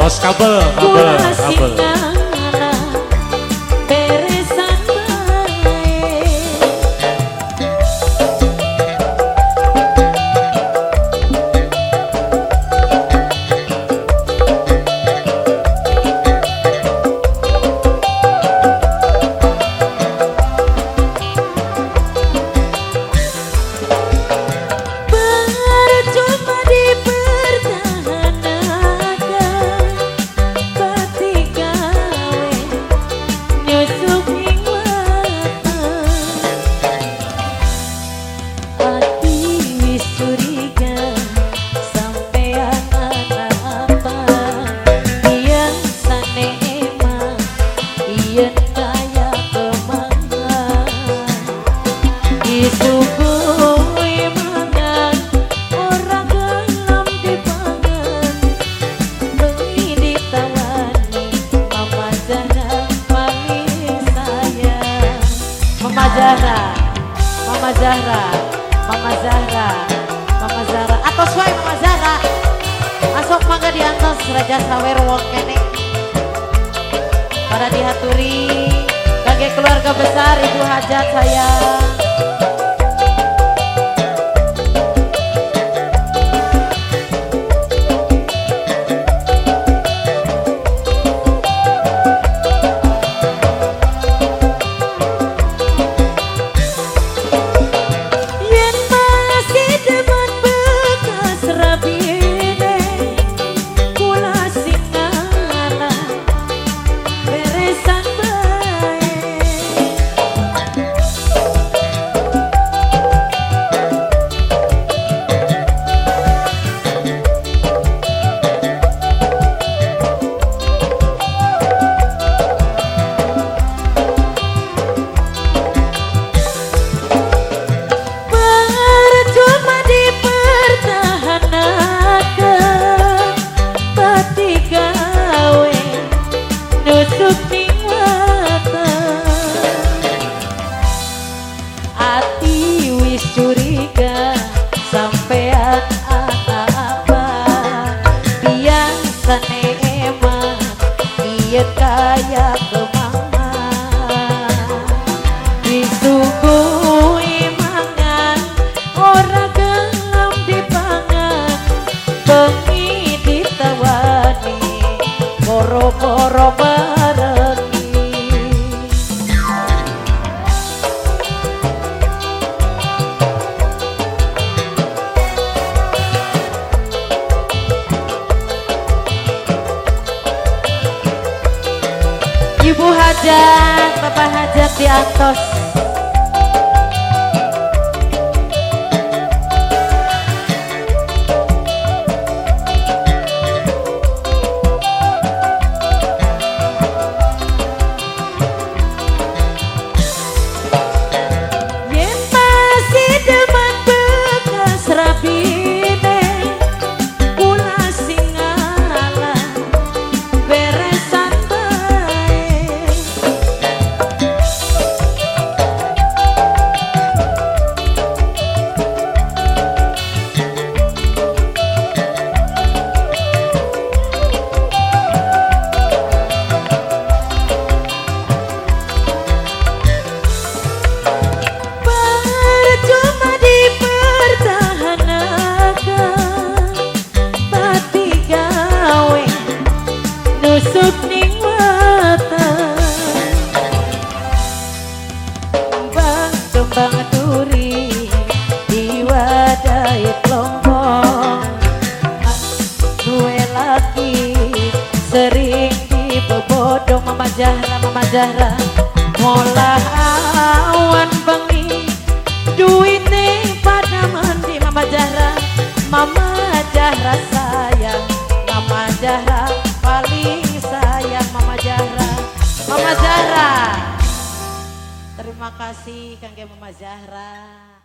Aos kabel, kabel. Mama Zahra, atau suai Mama Zahra, asok mangga diantos Raja Sawer wong kene. Para dihaturi bagi keluarga besar Ibu Hajat sayang. Kaya kemangan disuguhi mangan ora gelem dipangan bengi ditawani boro-boro barengi. Ibu Hajat, Bapak Hajat diantos. Yen masih demen bekas rabine, kula sing ngalah beresan nusuk ning weteng kembang duri diwadahi kelompok duwe lagi sering dibobodong Mama Zahra ngolah awan bengi duitnya pada mandi Mama Zahra sayang Mama Zahra paling sayang Mama Zahra. Terima kasih kangge Mama Zahra.